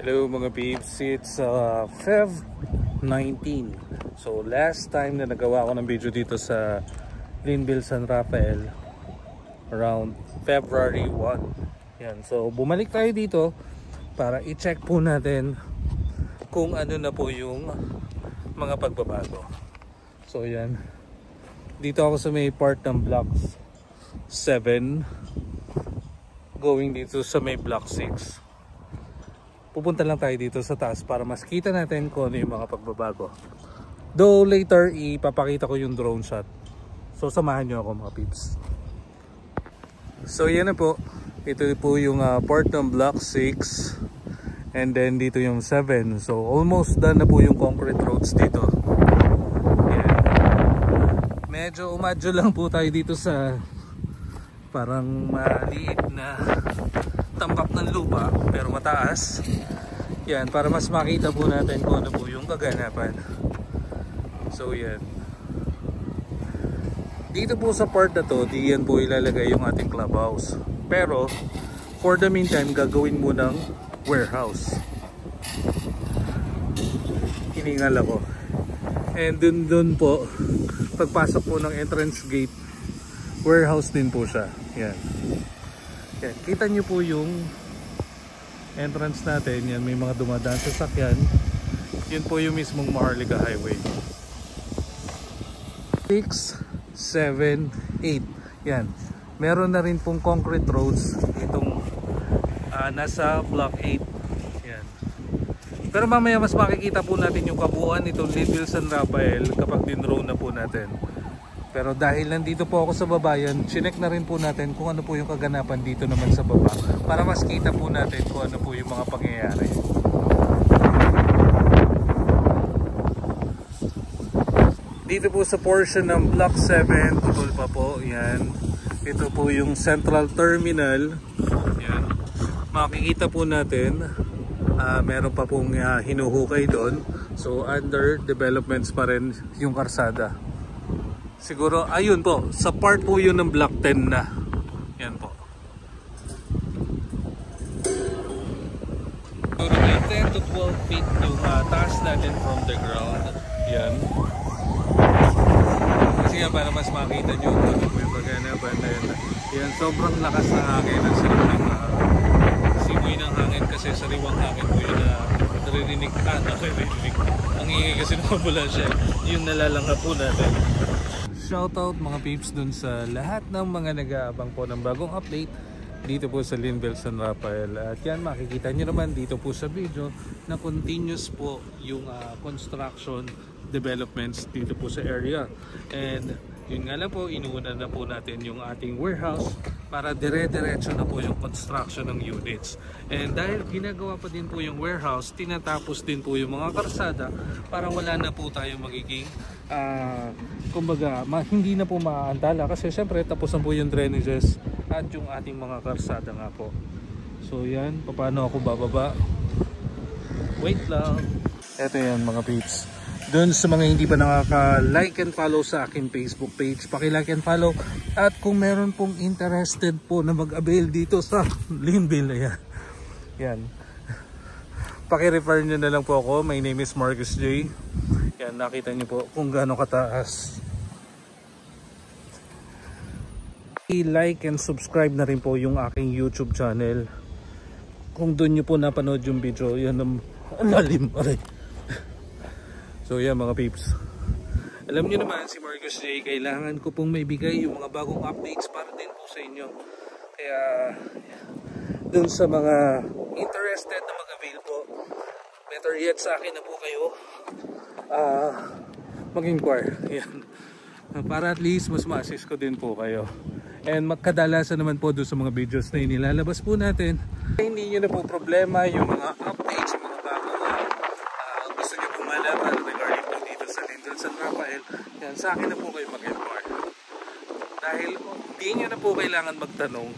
Hello mga peeps, it's Feb 19. So last time na nagawa ko ng video dito sa Linville San Rafael around February 1. Yan, so bumalik tayo dito para i-check po natin kung ano na po yung mga pagbabago. So yan, dito ako sa may part ng block 7 going dito sa may block 6. Pupunta lang tayo dito sa taas para mas kita natin kung ano yung mga pagbabago. Though later ipapakita ko yung drone shot. So samahan nyo ako mga peeps. So yan na po. Ito po yung part ng block 6. And then dito yung 7. So almost done na po yung concrete roads dito. Yan. Medyo umadyo lang po tayo dito sa parang maliit na tambak ng lupa pero mataas. Yan, para mas makita po natin kung ano po yung kaganapan. So yan, dito po sa part na to, diyan po ilalagay yung ating clubhouse. Pero for the meantime, gagawin mo ng warehouse. Hiningal ako. And dun po, pagpasok po ng entrance gate, warehouse din po siya. Yan. Yan. Kita nyo po yung entrance natin. Yan, may mga dumadaan sa sakyan. Yun po yung mismong Maharlika Highway. 6, 7, 8. Yan. Meron na rin pong concrete roads itong nasa block 8. Yan. Pero mamaya mas makikita po natin yung kabuuan itong Linville San Rafael kapag din-drone na po natin. Pero dahil nandito po ako sa babayan, chinek na rin po natin kung ano po yung kaganapan dito naman sa baba para mas kita po natin kung ano po yung mga pangyayari. Dito po sa portion ng Block 7, tutol pa po, yan. Ito po yung Central Terminal. Yan. Makikita po natin, meron pa pong hinuhukay doon. So under developments pa rin yung karsada. Siguro, ayun po, sa part po yun ng block 10 na. Yan po. Siguro may 10 to 12 feet yung taas natin from the ground. Yan. Kasi nga para mas makita nyo kung ano po yung kaganapan na yun. Yan, sobrang lakas ng hangin at sariwang simoy ng hangin kasi sariwang hangin po yun na naririnig. Naririnig. Ang ingay kasi ng ambulansya. Yung nalalangha po natin. Shoutout mga peeps dun sa lahat ng mga nag-aabang po ng bagong update dito po sa Linville San Rafael. At yan, makikita nyo naman dito po sa video na continuous po yung construction developments dito po sa area. And yun nga lang po, inuuna na po natin yung ating warehouse para dire-diretso na po yung construction ng units. And dahil ginagawa pa din po yung warehouse, tinatapos din po yung mga karsada para wala na po tayong magiging kumbaga hindi na po maaantala kasi syempre tapos na po yung drainages at yung ating mga karsada nga po. So yan, paano ako bababa? Wait lang. Eto yan mga peeps. Doon sa mga hindi pa nakaka-like and follow sa akin Facebook page, paki-like and follow. At kung meron pong interested po na mag-avail dito sa Linville, ayan. Yan. Paki-refer nyo na lang po ako. My name is Marcus J. Yan, nakita nyo po kung gaano kataas. I-like and subscribe na rin po yung aking YouTube channel. Kung doon nyo po napanood yung video, yan ang lalim. Aray. So yan mga peeps, alam nyo naman si Marcus J, kailangan ko pong may bigay yung mga bagong updates para din po sa inyo. Kaya dun sa mga interested na mag-avail po, better yet sa akin na po kayo mag-inquire. Yan. Para at least mas ma-assist ko din po kayo. And magkadalasan naman po doon sa mga videos na inilalabas po natin, hindi nyo na po problema yung mga updates, mga bagong gusto nyo po malaman regarding po dito sa Linville San Rafael. Yan, sa akin na po kayo mag-inquire. Dahil hindi nyo na po kailangan magtanong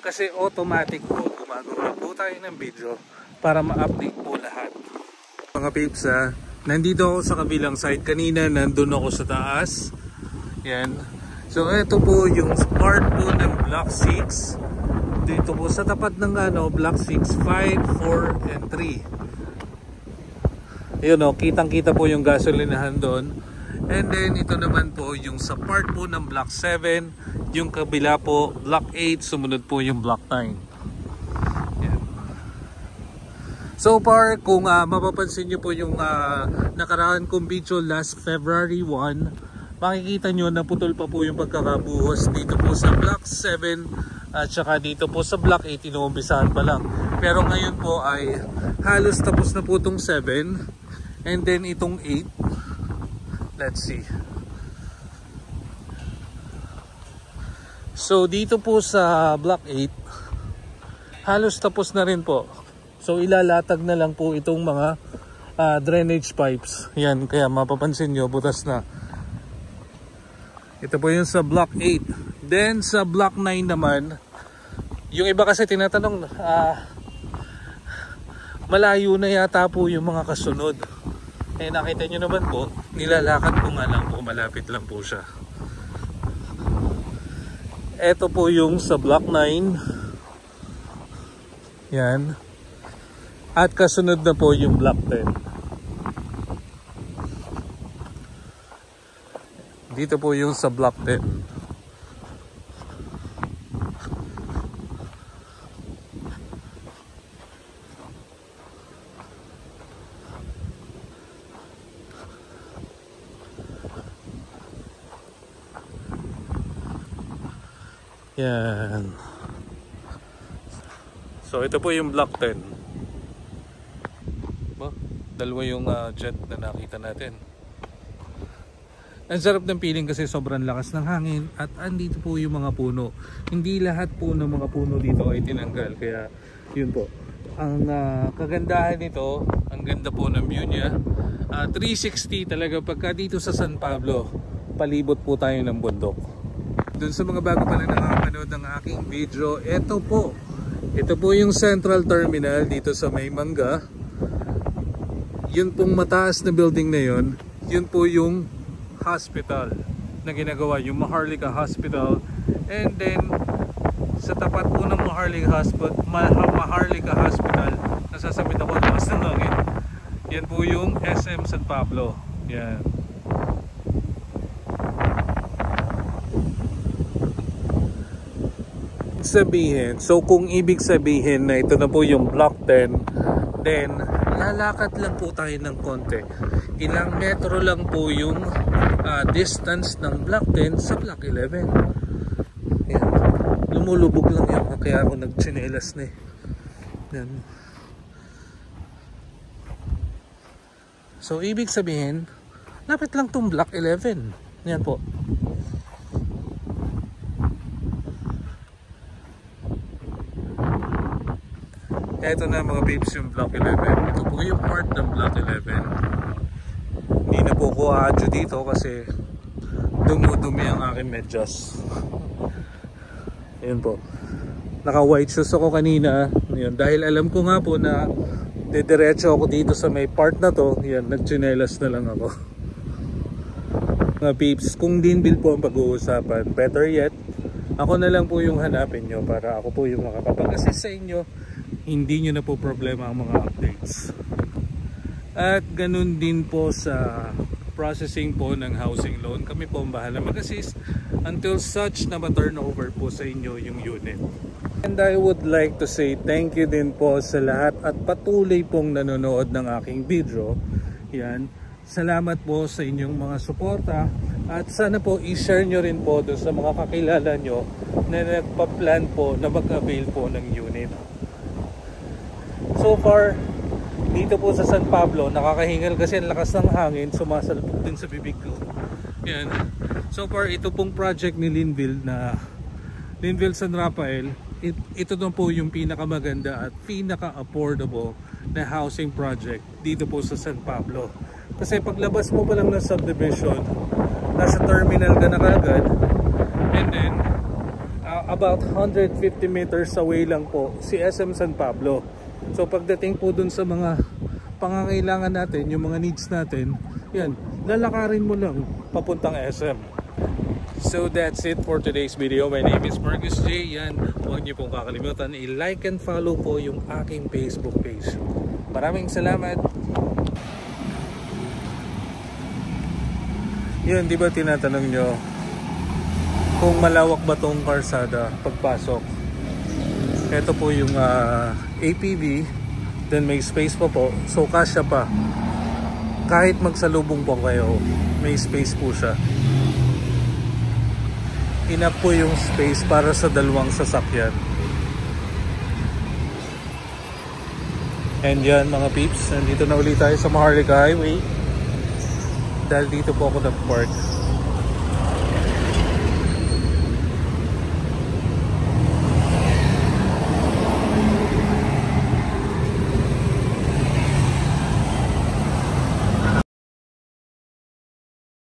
kasi automatic po gumagawa po tayo ng video para ma-update po lahat. Mga peeps, nandito ako sa kabilang side. Kanina nandun ako sa taas. Yan. So ito po yung part po ng block 6. dito po sa tapat ng block 6, 5, 4, and 3. Yun o, kitang-kita po yung gasolinahan doon. And then ito naman po yung sa part po ng block 7, yung kabila po block 8, sumunod po yung block 9. Yan. So far, kung mapapansin nyo po yung nakaraan kong video last February 1, makikita nyo na putol pa po yung pagkakabuhos dito po sa block 7 at saka dito po sa block 8, inuumpisahan pa lang. Pero ngayon po ay halos tapos na po itong 7 and then itong 8. Let's see. So dito po sa block 8 halos tapos na rin po. So ilalatag na lang po itong mga drainage pipes. Yan, kaya mapapansin nyo butas na. Ito po yung sa block 8. Then sa block 9 naman, yung iba kasi tinatanong malayo na yata po yung mga kasunod. Eh nakita nyo naman po, nilalakad ko nga lang po, malapit lang po siya. Ito po yung sa block 9. Yan. At kasunod na po yung block 10. Dito po yung sa block 10. Yan. So ito po yung block 10. Dalawa yung jet na nakita natin. Ang sarap ng feeling kasi sobrang lakas ng hangin at andito po yung mga puno. Hindi lahat po ng mga puno dito ay tinanggal, kaya yun po. Ang kagandahan nito, ang ganda po ng view niya. 360 talaga pagka dito sa San Pablo, palibot po tayo ng bundok. Dun sa mga bago pa lang nakakanood ng aking video, ito po yung Central Terminal dito sa May Mangga. Yun pong mataas na building na yun po yung hospital na ginagawa, yung Maharlika Hospital. And then sa tapat po ng Maharlika Hospital, nasasabit ako lakas ng langit, yan po yung SM San Pablo. Yan. Sabihin, so kung ibig sabihin na ito na po yung block 10, then lalakad lang po tayo ng konti. Ilang metro lang po yung distance ng block 10 sa block 11. Yan. Lumulubog lang yan, kaya ako nagtsinelas na eh. Yan. So ibig sabihin, lapit lang tong block 11. Yan po. Ito na mga babes yung block 11. Ito po yung part ng block 11. Hindi na po ko aadyo dito kasi dumudumi ang aking medyas. Ayun po. Naka white shoes ako kanina. Ayun, dahil alam ko nga po na didiretso ako dito sa may part na to. Yan, nagtsinelas na lang ako. Mga babes, kung dinbil po ang pag-uusapan, better yet, ako na lang po yung hanapin nyo para ako po yung makapag-assist sa inyo. Hindi nyo na po problema ang mga updates. At ganun din po sa processing po ng housing loan. Kami po ang bahala mag-assist until such na ma-turnover po sa inyo yung unit. And I would like to say thank you din po sa lahat at patuloy pong nanonood ng aking video. Yan. Salamat po sa inyong mga suporta at sana po i-share nyo rin po doon sa mga kakilala nyo na nagpa-plan po na mag-avail po ng unit. So far, dito po sa San Pablo, nakakahingal kasi ang lakas ng hangin, sumasalpok din sa bibig ko. Yan. So far, ito pong project ni Linville na Linville San Rafael, ito na po yung pinakamaganda at pinaka-affordable na housing project dito po sa San Pablo. Kasi paglabas mo pa lang ng subdivision, nasa terminal ka na kagad, and then about 150 meters away lang po si SM San Pablo. So pagdating po dun sa mga pangangailangan natin, yung mga needs natin, yan, lalakarin mo lang papuntang SM. So that's it for today's video. My name is Marcus J. Yan, huwag niyo pong kakalimutan i-like and follow po yung aking Facebook page. Maraming salamat. Yun, di ba tinatanong nyo kung malawak ba tong karsada pagpasok? Ito po yung APV, then may space pa po, so kasya pa. Kahit magsalubong po kayo, may space po siya. Enough po yung space para sa dalawang sasakyan. And yan mga peeps, nandito na ulit tayo sa Maharlika Highway dahil dito po ako nag-park.